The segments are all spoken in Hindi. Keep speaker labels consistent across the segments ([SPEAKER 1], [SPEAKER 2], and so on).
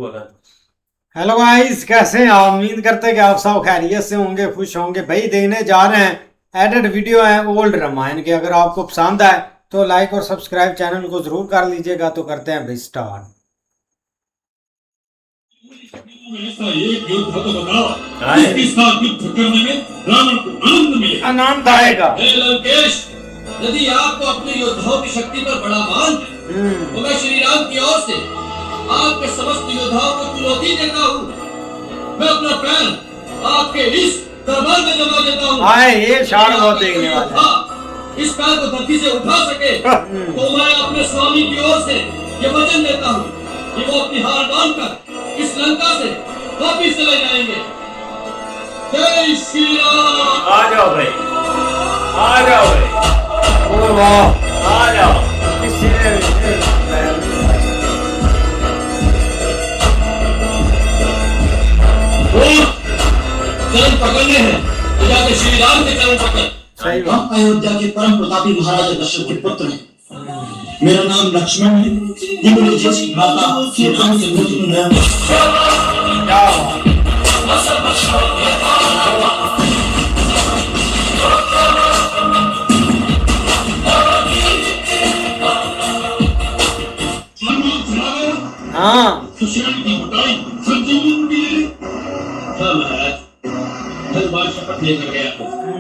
[SPEAKER 1] हेलो गाइस, कैसे हैं आप? उम्मीद करते हैं कि आप सब खैरियत से होंगे, खुश होंगे। भाई देखने जा रहे हैं एडेड वीडियो है ओल्ड रामायण के। अगर आपको पसंद आए तो लाइक और सब्सक्राइब चैनल को जरूर कर लीजिएगा। तो करते हैं भाई स्टार्ट।
[SPEAKER 2] ऐसा एक युद्ध तो बताओ जिसके साथ युद्ध करने में रावण को आनंद मिले।
[SPEAKER 1] आनंद आएगा।
[SPEAKER 3] हे लंकेश, यदि आपको अपने योद्धाओं की शक्ति पर बड़ा मान है तो मैं श्री राम की ओर से आपके समस्त योद्धाओं को चुनौती देता हूँ। मैं अपना पैर आपके इस दरबार में जमा देता हूँ।
[SPEAKER 1] आए ये शान बहुत देखने वाला है।
[SPEAKER 3] इस पैर को धरती से उठा सके तो मैं अपने स्वामी की ओर से ये वचन देता हूँ कि वो अपनी हार मानकर इस लंका से वापिस चले जाएंगे। जय श्री राम।
[SPEAKER 2] आ जाओ भाई, आ जाओ भाई,
[SPEAKER 1] ओ वाह,
[SPEAKER 2] आ जाओ।
[SPEAKER 3] चरण पकड़ने हैं तो जाके श्री राम के चरण पकड़।
[SPEAKER 1] सही बात।
[SPEAKER 4] हम अयोध्या के परम प्रतापी महाराजा दशरथ के पुत्र हैं। मेरा नाम लक्ष्मण है। ये मेरे ज्येष्ठ भ्राता श्री रामचंद्र जी ने
[SPEAKER 1] हाँ
[SPEAKER 2] सुशील की बुटाई संजीवनी मिली।
[SPEAKER 3] हाँ महाराज, हनुमान शपथ लेकर गया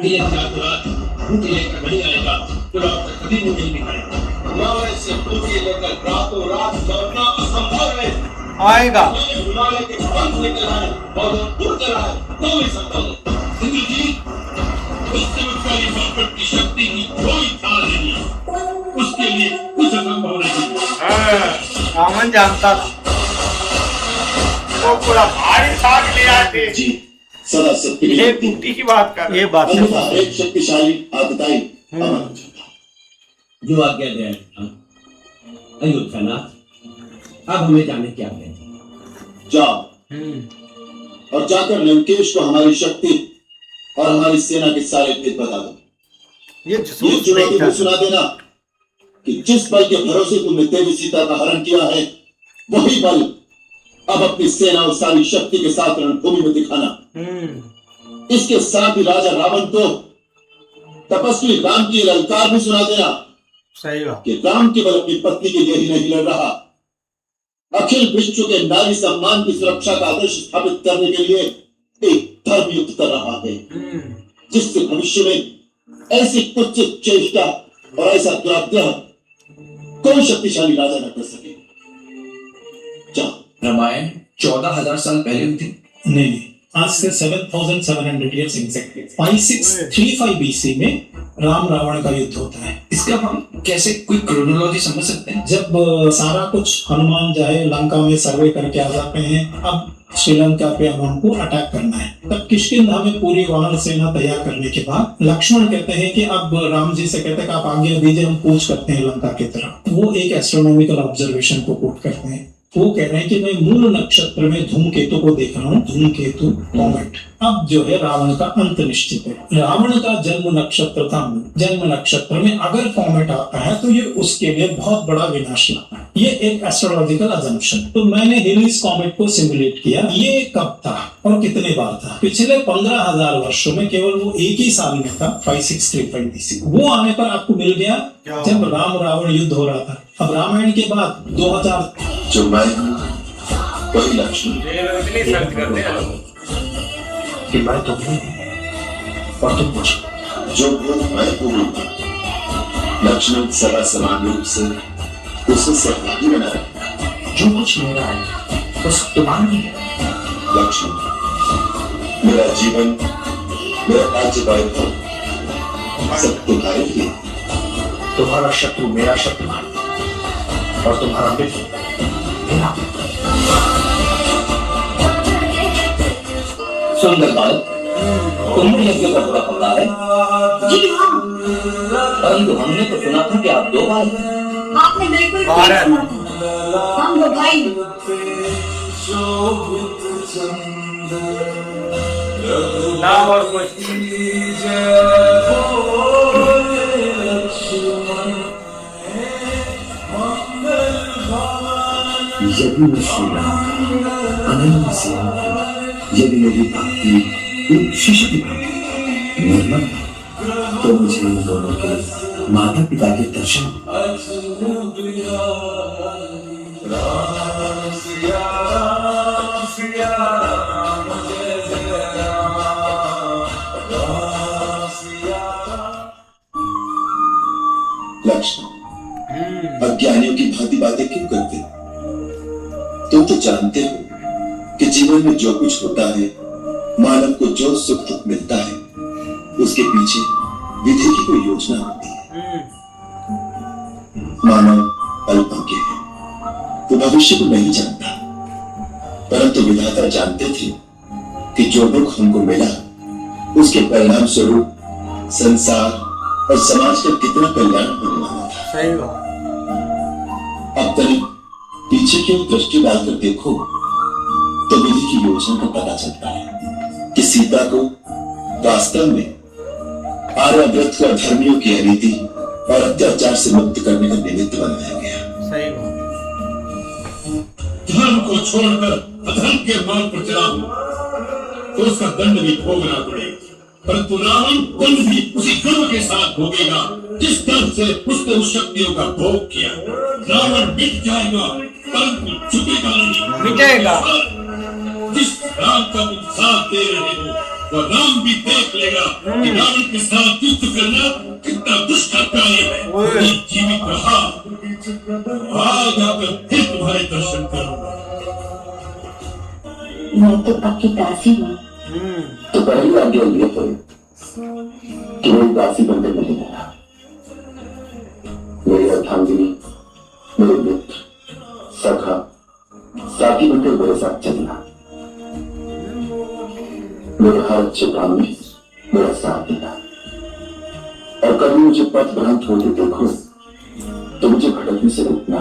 [SPEAKER 3] कि ये रात भूखी लेकर नहीं आएगा तो रात कभी मुझे नहीं दिखाएगा। हिमालय से भूखी लेकर रातों रात लौटना असंभव है।
[SPEAKER 1] आएगा।
[SPEAKER 3] हिमालय के पंख निकल आए और उड़ कर आए तो भी संभव है। सिंधु जी, उस चमत्कारी बापट की शक्ति की कोई थाह नहीं है। उसके लिए कुछ असंभव नहीं है।
[SPEAKER 1] रावण जानता था।
[SPEAKER 2] वो पूरा भारी साग ले आए थे
[SPEAKER 4] जी सदा सत्य
[SPEAKER 2] ये कुट्टी की बात कर।
[SPEAKER 1] ये बात
[SPEAKER 4] अन्यथा
[SPEAKER 1] है।
[SPEAKER 4] एक शक्तिशाली आतताई अमर
[SPEAKER 3] जो आज्ञा दे अयोध्यानाथ, अब हमें जाने क्या है।
[SPEAKER 4] जाओ और जाकर लंकेश को हमारी शक्ति और हमारी सेना के सारे भेद बता दो।
[SPEAKER 1] ये
[SPEAKER 4] ये
[SPEAKER 1] जसूस
[SPEAKER 4] चुनौती
[SPEAKER 1] देखा।
[SPEAKER 4] को सुना देना कि जिस बल के भरोसे तुमने देवी सीता का हरण किया है, वही बल अब अपनी सेना और सारी शक्ति के साथ रणभूमि में दिखाना। इसके साथ ही राजा रावण को तपस्वी राम की ललकार भी सुना देना
[SPEAKER 1] सही बात।
[SPEAKER 4] कि राम केवल अपनी पत्नी के लिए ही नहीं लड़ रहा, अखिल विश्व के नारी सम्मान की सुरक्षा का आदर्श स्थापित करने के लिए एक धर्म युद्ध कर रहा है, जिससे भविष्य में ऐसी कुत्सित चेष्टा और ऐसा दुराग्रह कोई शक्तिशाली राजा न कर सके। जाओ।
[SPEAKER 3] रामायण 14,000 साल पहले हुई थी।
[SPEAKER 5] नहीं, आज से 7,700 years exactly 5635 BC में राम रावण का युद्ध होता है।
[SPEAKER 3] इसका हम कैसे कोई क्रोनोलॉजी समझ सकते हैं?
[SPEAKER 5] जब सारा कुछ हनुमान जाए लंका में सर्वे करके आ जाते हैं, अब श्रीलंका पे अब हमको अटैक करना है। तब किष्किंधा में पूरी वानर सेना तैयार करने के बाद लक्ष्मण कहते हैं कि अब राम जी से कहते हैं कि आप आज्ञा दीजिए, हम कूच करते हैं लंका की तरफ। वो एक एस्ट्रोनॉमिकल ऑब्जर्वेशन को कोट करते हैं। वो कह रहे हैं कि मैं मूल नक्षत्र में धूमकेतु को देख रहा हूँ, धूमकेतु कॉमेट। अब जो है रावण का अंत निश्चित है। रावण का जन्म नक्षत्र था, जन्म नक्षत्र में अगर कॉमेट आता है तो ये उसके लिए बहुत बड़ा विनाश लाता है। ये एक एस्ट्रोलॉजिकल अजम्पशन। तो मैंने हिलीज कॉमेट को सिमुलेट किया। ये कब था और कितने बार था? पिछले 15,000 वर्षों में केवल वो एक ही साल में था, 5635 BC। वो आने पर आपको मिल गया जब राम रावण युद्ध हो रहा था। अब रामायण के बाद 2000
[SPEAKER 4] जो मैं वही लक्ष्मण
[SPEAKER 2] इतनी सर्च करते हैं
[SPEAKER 4] कि मैं तो हूँ और तुम मुझ जो हूँ मैं हूँ। लक्ष्मण सदा समान रूप से उसे सहभागी बना रहे।
[SPEAKER 3] जो कुछ मेरा है वो सब तुम्हारा ही है।
[SPEAKER 4] लक्ष्मण, मेरा जीवन, मेरा राज्य वैभव सब तुम्हारे लिए।
[SPEAKER 3] तुम्हारा शत्रु मेरा शत्रु है और तुम्हारा मित्र मेरा मित्र।
[SPEAKER 4] सुंदर बालक, तुमने यज्ञ का बुरा पकड़ा है।
[SPEAKER 6] जी हाँ,
[SPEAKER 4] परंतु हमने तो सुना था कि आप दो भाई हैं।
[SPEAKER 6] आपने बिल्कुल ठीक सुना था। हम दो भाई हैं।
[SPEAKER 2] नाम और कुछ
[SPEAKER 4] यदि मैं श्री राम
[SPEAKER 7] आनंद से यदि मेरी भक्ति एक शिशु की भांति निर्मल हो, तो मुझे इन दोनों के माता पिता के दर्शन
[SPEAKER 4] लक्ष्मण, अज्ञानियों की भांति बातें क्यों करते? तुम तो जानते हो कि जीवन में जो कुछ होता है, मानव को जो सुख दुख मिलता है, उसके पीछे विधि की कोई योजना होती है। मानव अल्पज्ञ है, वो भविष्य को नहीं जानता, परंतु विधाता जानते थे कि जो दुख हमको मिला, उसके परिणाम स्वरूप संसार और समाज का कितना कल्याण होने वाला था।
[SPEAKER 1] सही बात।
[SPEAKER 4] अब तक पीछे की ओर दृष्टि डालकर देखो तो विधि की योजना का पता चलता है कि सीता को वास्तव में आर्यावर्त को अधर्मियों की अनीति और अत्याचार से मुक्त करने का निमित्त बनाया गया।
[SPEAKER 1] सही बात।
[SPEAKER 2] धर्म को छोड़कर अधर्म के मार्ग पर चला हूं तो उसका दंड भी भोगना पड़ेगा, परंतु रावण दंड भी उसी कर्म के साथ भोगेगा जिस दर्द से उसने उस शक्तियों का भोग किया। रावण मिट जाएगा परंतु छुपेगा नहीं,
[SPEAKER 1] मिटेगा।
[SPEAKER 2] जिस राम का तुम साथ दे रहे हो वह राम भी देख लेगा कि रावण के साथ युद्ध करना कितना दुष्कर कार्य है। जीवित रहा, आज आकर फिर तुम्हारे दर्शन करूंगा।
[SPEAKER 6] मैं तो आपकी दासी हूँ।
[SPEAKER 4] तो पहली आज्ञा ये है कि मेरी दासी बनकर नहीं रहा, मेरी अर्धांगिनी, मेरे मित्र, सखा, साथी बनकर मेरे साथ चलना, मेरे हर अच्छे काम में मेरा साथ देना, और कभी मुझे पथ भ्रांत होते देखो तो मुझे भटकने से रोकना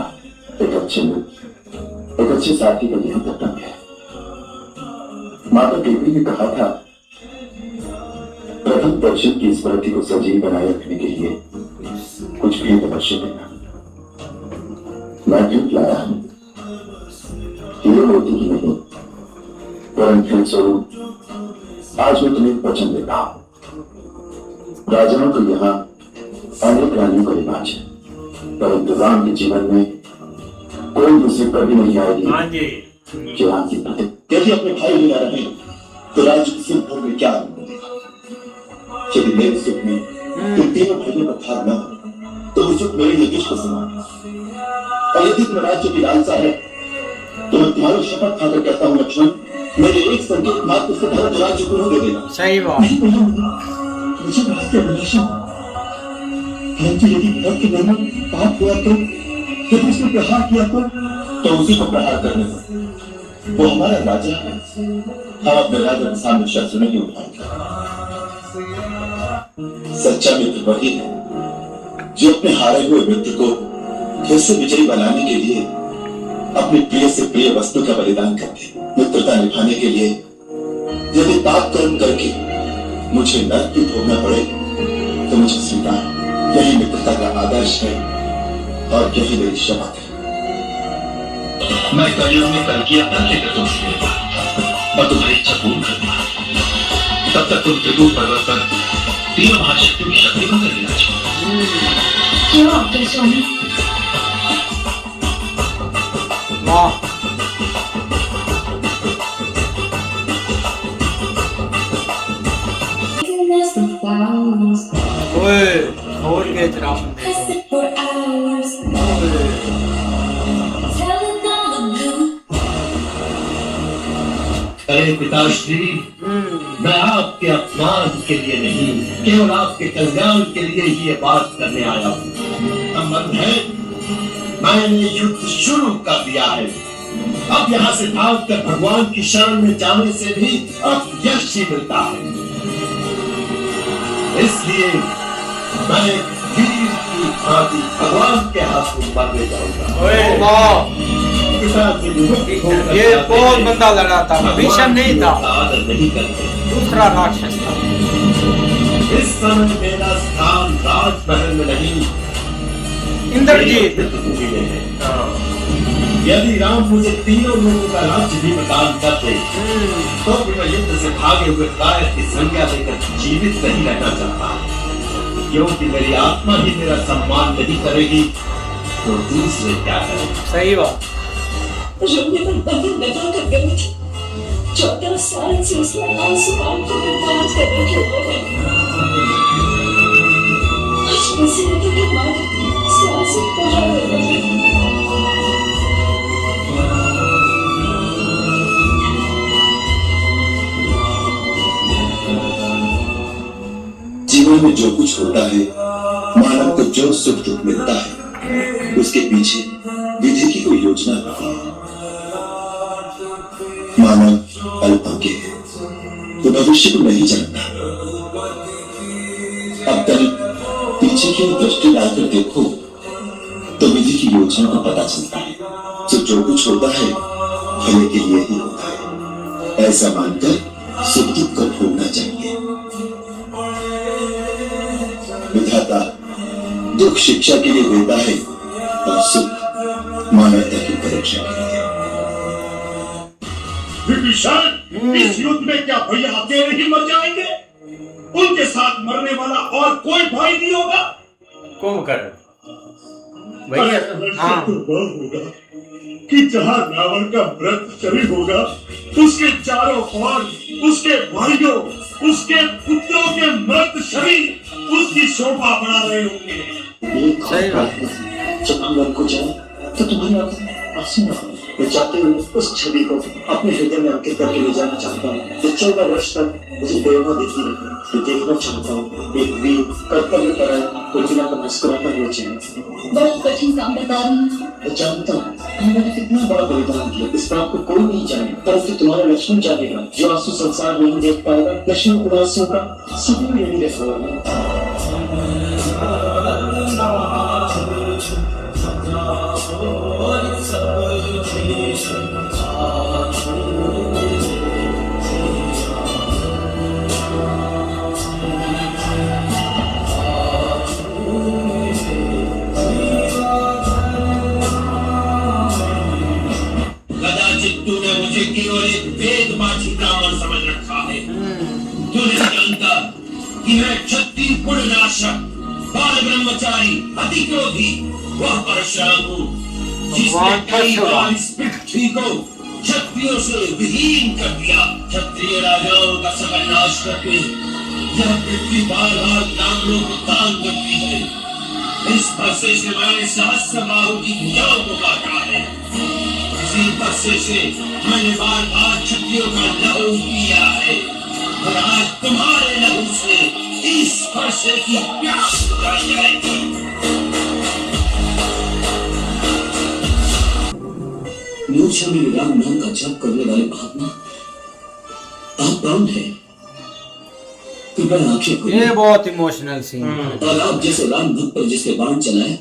[SPEAKER 4] एक अच्छे मित्र, एक अच्छे साथी का यही कर्तव्य है। माता देवी ने कहा था, प्रथम दर्शन की स्मृति को सजीव बनाए रखने के लिए कुछ भी अवश्य देना। मैं भेंट लाया हूं, हीरे मोती की नहीं, परंतु स्वरूप आज मैं तुम्हें वचन देता हूं। राजाओं को यहाँ अनेक रानियों का रिवाज है, परंतु राम के जीवन में कोई दूसरी कभी नहीं आएगी जो राम की प्रति। यदि अपने भाई ही न रहे तो राज्य के सुख भोग में क्या आनंद मिलेगा? यदि मेरे सुख में तुम तीनों भाइयों का भाग न हो तो वो सुख मेरे लिए विष को समान है। और यदि तुम्हें राज्य की लालसा है तो मैं तुम्हारी शपथ खाकर कहता हूँ लक्ष्मण, मेरे एक संकेत मात्र से भारत राज्य को दे देना।
[SPEAKER 1] सही बात।
[SPEAKER 5] मुझे राज्य अभिलाषा, परंतु यदि भक्त के निर्मल पाप हुआ तो, यदि उसने प्रहार किया तो
[SPEAKER 4] उसी को प्रहार करने दो, वो हमारा राजा है, हम अपने राजा के सामने शस्त्र नहीं उठाएंगे। सच्चा मित्र वही है जो अपने हारे हुए मित्र को फिर से विजयी बनाने के लिए अपने प्रिय से प्रिय वस्तु का बलिदान करते। मित्रता निभाने के लिए यदि पाप कर्म करके मुझे नरक भी भोगना पड़े तो मुझे स्वीकार। यही मित्रता का आदर्श है और यही मेरी शपथ है।
[SPEAKER 3] मैं कलयुग में कल्कि अवतार लेकर तुमसे मिलूंगा और तुम्हारी इच्छा पूर्ण करूंगा। तब तक तुम त्रिभुवन पर्वत पर तीनों महाशक्तियों की शक्ति को कर लेना चाहिए।
[SPEAKER 6] क्यों आपके स्वामी?
[SPEAKER 1] वाह। ओए, और के राम।
[SPEAKER 3] अरे पिताश्री, मैं आपके अपमान के लिए नहीं, केवल आपके कल्याण के लिए ही ये बात करने आया हूँ। संबंध है, मैंने युद्ध शुरू कर दिया है। अब यहाँ से भागकर भगवान की शरण में जाने से भी अब यश ही मिलता है। इसलिए मैं वीर की भांति भगवान के हाथ में मरने जाऊंगा।
[SPEAKER 1] ओए वाह, ये बहुत बंदा लड़ा था, भीषण नहीं था,
[SPEAKER 3] नहीं करते।
[SPEAKER 1] दूसरा राक्षस था।
[SPEAKER 3] इस समय मेरा स्थान राजमहल में नहीं,
[SPEAKER 1] इंद्रजीत।
[SPEAKER 2] यदि राम मुझे तीनों लोगों का राज्य भी प्रदान कर दे तो भी मैं युद्ध से भागे हुए कायद की संज्ञा लेकर जीवित नहीं रहना चाहता, क्योंकि मेरी आत्मा ही मेरा सम्मान नहीं करेगी तो दूसरे क्या करेंगे।
[SPEAKER 1] सही बात।
[SPEAKER 6] रुकने पर बंधन लगा कर गई थी। 14 साल से उसने आसमान को बर्बाद कर रखे हैं। आज मुसीबतों के बाद सांस बाहर हो गई।
[SPEAKER 7] जीवन में जो कुछ होता है, मानव को जो सुख दुख मिलता है, उसके पीछे विधि की कोई योजना होती है। मानव अल्पज्ञ है, तो भविष्य को नहीं जानता। अब तक पीछे की ओर दृष्टि डालकर देखो तो विधि की योजना का पता चलता है। तो जो कुछ होता है भले के लिए ही होता है, ऐसा मानकर सुख दुख को भोगना चाहिए। विधाता दुख शिक्षा के लिए देता है और सुख मानवता की परीक्षा के लिए।
[SPEAKER 2] विभीषण, इस युद्ध में क्या भैया अकेले ही मर जाएंगे? उनके साथ मरने वाला और कोई भाई नहीं होगा?
[SPEAKER 1] कुंभकर्ण
[SPEAKER 2] भैया
[SPEAKER 1] हाँ
[SPEAKER 2] तो वह होगा कि जहाँ रावण का व्रत शरीर होगा, उसके चारों ओर उसके भाइयों, उसके पुत्रों के मृत शरीर उसकी शोभा बढ़ा रहे होंगे।
[SPEAKER 1] सही बात।
[SPEAKER 4] जब हम लग को जाए तो तुम्हारी आंखों आंसू ना आए। मैं चाहते हुए उस छवि को अपने हृदय में अंकित करके ले जाना चाहता हूँ। 14 वर्ष तक मुझे प्रेरणा देती रही। मैं देखना चाहता हूँ एक वीर कर्तव्य पर उर्मिला का मुस्कुराता हुआ चेहरा।
[SPEAKER 6] बहुत कठिन काम बता रही हूँ।
[SPEAKER 4] मैं जानता हूँ मैंने कितना बड़ा बलिदान दिया, इस बात को कोई नहीं जाने, परंतु तुम्हारा लक्ष्मण जानेगा। जो आंसू संसार नहीं देख पाएगा, लक्ष्मण उदासों का सभी नहीं देख पाएगा।
[SPEAKER 2] कदाचित तूने मुझे केवल एक वेदवाची ब्राह्मण समझ रखा है। तू नहीं जानता कि मैं क्षत्रिय कुलनाशक, बाल ब्रह्मचारी, अति क्रोधी वह परशुराम हूँ जिसने कई बार इस पृथ्वी को क्षत्रियों से विहीन कर दिया। क्षत्रिय राजाओं का सकल नाश करके यह पृथ्वी बार बार ब्राह्मणों को दान करती है। इस फरसे से मैंने सहस्त्रबाहु की भुजाओं को काटा है। इसी फरसे से मैंने बार बार क्षत्रियों का लहू पिया है और आज तुम्हारे लहू से इस फरसे की प्यास बुझाई जाएगी।
[SPEAKER 7] मूर्छा में राम नाम का जप करने वाले महात्मा, आप कौन है? कृपया आंखें खोलिए।
[SPEAKER 1] ये बहुत इमोशनल सीन है।
[SPEAKER 7] और आप जैसे राम भक्त पर जिसके बाण चलाए,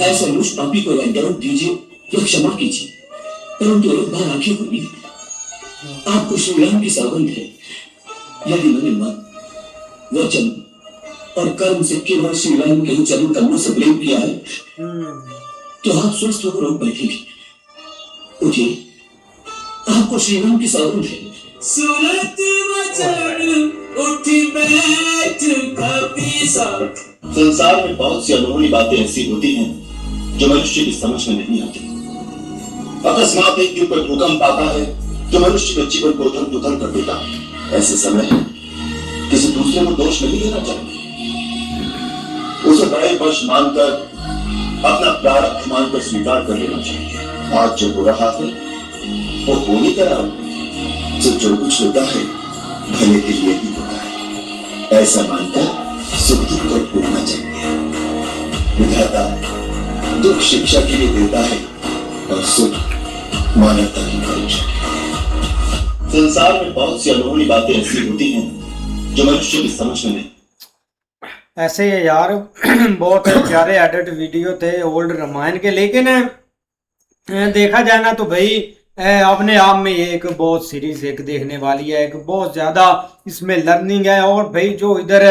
[SPEAKER 7] ऐसे मुझ पापी को यह दंड दीजिए या क्षमा कीजिए, परंतु एक बार आंखें खोलिए। आपको श्री राम की सौगंध है, यदि मैंने मन, वचन और कर्म से केवल श्री राम के चरण कमलों से प्रेम किया है, तो आप स्वस्थ होकर उठ बैठेंगे। उठिए, आपको श्री राम की सौगंध है। सूरत वचन उठ बैठ कभी साथ।
[SPEAKER 4] संसार में बहुत सी अनहोनी बातें ऐसी होती हैं जो मनुष्य की समझ में नहीं आती। अकस्मात एक के ऊपर भूकंप आता है जो मनुष्य के जीवन को उथल पुथल कर देता है। ऐसे समय किसी दूसरे को दोष नहीं देना चाहिए, उसे बड़े वर्ष मानकर अपना प्रारब्ध मानकर स्वीकार कर लेना चाहिए। आज जो हो रहा है वो हो ही करा, जो कुछ होता है भले के लिए ही होता है, ऐसा मानकर सुख दुख को भोगना चाहिए। विधाता दुख शिक्षा के लिए देता है और सुख मानवता की परीक्षा। संसार में बहुत सी अनहोनी बातें ऐसी होती हैं जो मनुष्य की समझ में नहीं।
[SPEAKER 1] ऐसे ही यार बहुत प्यारे एडिट वीडियो थे ओल्ड रामायण के, लेकिन देखा जाए ना तो भाई अपने आप में ये एक बहुत सीरीज एक देखने वाली है, एक बहुत ज्यादा इसमें लर्निंग है। और भाई जो इधर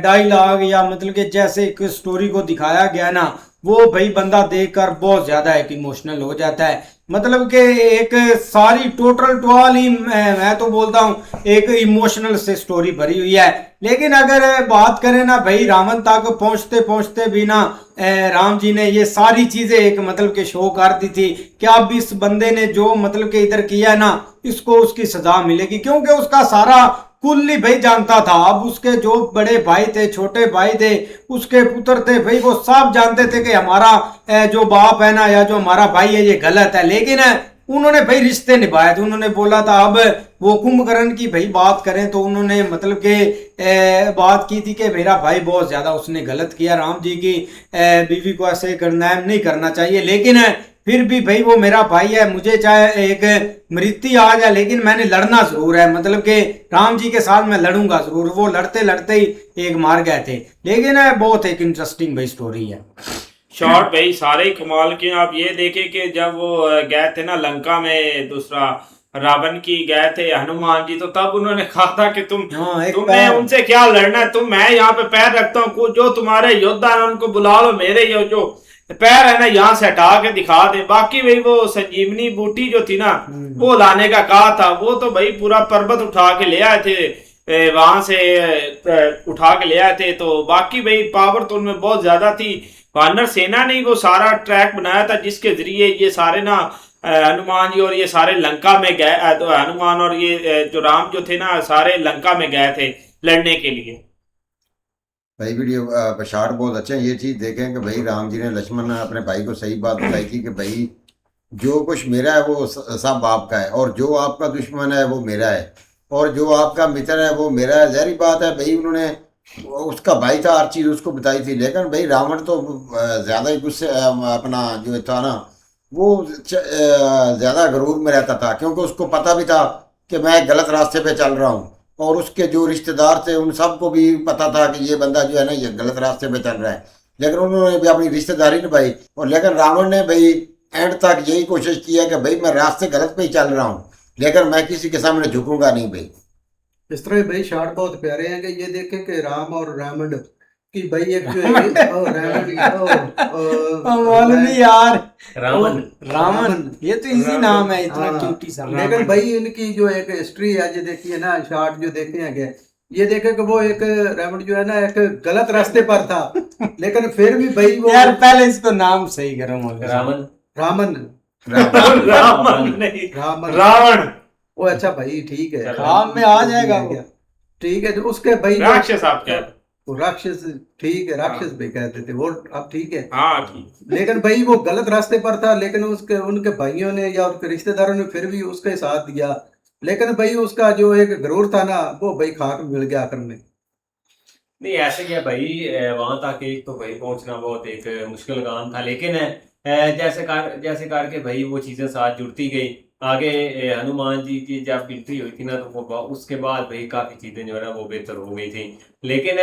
[SPEAKER 1] डायलॉग या मतलब कि जैसे एक स्टोरी को दिखाया गया ना, वो भाई बंदा देखकर बहुत ज्यादा एक इमोशनल हो जाता है। मतलब कि एक सारी टोटल टॉल ही मैं तो बोलता हूँ एक इमोशनल से स्टोरी भरी हुई है। लेकिन अगर बात करें ना भाई रावण तक पहुंचते पहुंचते भी ना राम जी ने ये सारी चीजें एक मतलब के शो कर दी थी कि अब इस बंदे ने जो मतलब के इधर किया है ना इसको उसकी सजा मिलेगी, क्योंकि उसका सारा कुल ही भाई जानता था। अब उसके जो बड़े भाई थे, छोटे भाई थे, उसके पुत्र थे, भाई वो सब जानते थे कि हमारा जो बाप है ना या जो हमारा भाई है ये गलत है। लेकिन उन्होंने भाई रिश्ते निभाए थे। उन्होंने बोला था अब वो कुंभकर्ण की भाई बात करें तो उन्होंने मतलब के बात की थी कि मेरा भाई बहुत ज्यादा उसने गलत किया, राम जी की बीवी को ऐसे करना है नहीं करना चाहिए, लेकिन फिर भी भाई वो मेरा भाई है, मुझे चाहे एक मृत्यु आ जाए लेकिन मैंने लड़ना जरूर है। मतलब कि राम जी के साथ मैं लड़ूंगा जरूर। वो लड़ते लड़ते ही एक मार गए थे। लेकिन बहुत एक इंटरेस्टिंग भाई स्टोरी है।
[SPEAKER 8] शॉर्ट भाई सारे ही कमाल के। आप ये देखे कि जब वो गए थे ना लंका में, दूसरा रावण की गए थे हनुमान जी, तो तब उन्होंने कहा था कि तुम्हें उनसे क्या लड़ना है, मैं यहाँ पे पैर रखता हूँ, जो तुम्हारे योद्धा है उनको बुला लो, मेरे जो पैर है ना यहाँ से हटा के दिखा दे। बाकी भाई वो संजीवनी बूटी जो थी ना वो लाने का कहा था, वो तो भाई पूरा पर्वत उठा के ले आए थे, वहां से उठा के ले आए थे। तो बाकी भाई पावर तो उनमें बहुत ज्यादा थी। वानर सेना ने वो सारा ट्रैक बनाया था जिसके जरिए ये सारे ना हनुमान जी और ये सारे लंका में गए, तो हनुमान और ये जो राम जो थे ना सारे लंका में गए थे लड़ने के लिए।
[SPEAKER 9] भाई वीडियो शॉर्ट बहुत अच्छे हैं। ये चीज़ देखें कि भाई राम जी ने लक्ष्मण ने अपने भाई को सही बात बताई थी कि भाई जो कुछ मेरा है वो सब आपका है, और जो आपका दुश्मन है वो मेरा है, और जो आपका मित्र है वो मेरा है। जहरी बात है भाई उन्होंने उसका भाई था हर चीज़ उसको बताई थी। लेकिन भाई रावण तो ज़्यादा ही गुस्से अपना जो था ना वो ज़्यादा गरूर में रहता था, क्योंकि उसको पता भी था कि मैं गलत रास्ते पे चल रहा हूँ, और उसके जो रिश्तेदार थे उन सबको भी पता था कि ये बंदा जो है ना ये गलत रास्ते पे चल रहा है। लेकिन उन्होंने भी अपनी रिश्तेदारी निभाई। और लेकिन रावण ने भाई एंड तक यही कोशिश की है कि भाई मैं रास्ते गलत पे ही चल रहा हूँ, लेकिन मैं किसी के सामने झुकूंगा नहीं भाई।
[SPEAKER 10] इस तरह भाई शार्ट बहुत प्यारे हैं कि ये देखें कि राम और रावण की भाई एक जो है
[SPEAKER 1] यार रावण ये तो इजी नाम है, इतना क्यूटी सा।
[SPEAKER 10] लेकिन भाई इनकी जो एक हिस्ट्री है जो देखिए ना, शार्ट जो देखे हैं ये देखे कि वो एक रावण जो है ना एक गलत रास्ते पर था, लेकिन फिर भी भाई वो
[SPEAKER 1] यार पहले इसको नाम सही करो।
[SPEAKER 10] रावण
[SPEAKER 8] रावण
[SPEAKER 10] वो अच्छा भाई ठीक है,
[SPEAKER 1] काम में आ जाएगा वो।
[SPEAKER 10] ठीक है। तो उसके भाई
[SPEAKER 8] राक्षस आप क्या
[SPEAKER 10] राक्षस ठीक है, राक्षस भी कहते थे वो, अब ठीक है।
[SPEAKER 8] हाँ ठीक।
[SPEAKER 10] लेकिन भाई वो गलत रास्ते पर था, लेकिन उसके उनके भाइयों ने या उनके रिश्तेदारों ने फिर भी उसके साथ दिया। लेकिन भाई उसका जो एक गरूर था ना वो भाई खाक मिल गया आखिर में।
[SPEAKER 11] नहीं ऐसे क्या भाई वहां तक एक तो भाई पहुंचना बहुत एक मुश्किल काम था, लेकिन जैसे करके भाई वो चीजें साथ जुड़ती गई। आगे हनुमान जी की जब एंट्री हुई थी ना तो वो उसके बाद भाई काफी चीजें जो है ना वो बेहतर हो गई थी। लेकिन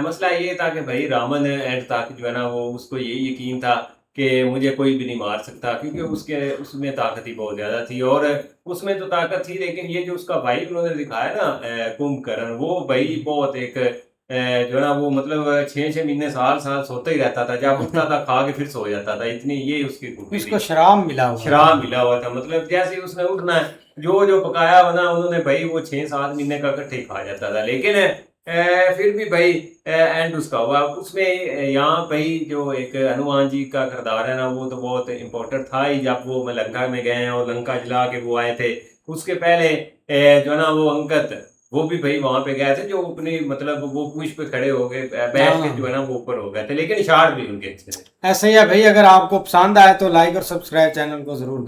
[SPEAKER 11] मसला ये था कि भाई रावण एंड तक जो है ना वो उसको यही यकीन था कि मुझे कोई भी नहीं मार सकता, क्योंकि उसमें ताकत ही बहुत ज्यादा थी। और उसमें तो ताकत थी, लेकिन ये जो उसका भाई उन्होंने दिखाया ना कुंभकर्ण, वो भाई बहुत एक जो है ना वो मतलब 6-6 महीने साल सोता ही रहता था, जब उठता था खा के फिर सो जाता था, इतनी ये उसकी
[SPEAKER 1] इसको शराब मिला
[SPEAKER 11] हुआ था। मतलब जैसे उसने उठना है जो पकाया हुआ ना उन्होंने भाई वो 6-7 महीने का इकट्ठे खा जाता था। लेकिन फिर भी भाई एंड उसका हुआ। उसमें यहाँ भाई जो एक हनुमान जी का किरदार है ना वो तो बहुत इम्पोर्टेंट था ही। जब वो लंका में गए और लंका जला के वो आए थे, उसके पहले जो है ना वो अंगद वो भी भाई वहां पे गए थे, जो अपनी मतलब वो पूछ पे खड़े हो गए, बैठ के जो है ना वो ऊपर हो गए थे। लेकिन इशार भी उनके अच्छे थे।
[SPEAKER 1] ऐसे ही है भाई। अगर आपको पसंद आए तो लाइक और सब्सक्राइब चैनल को जरूर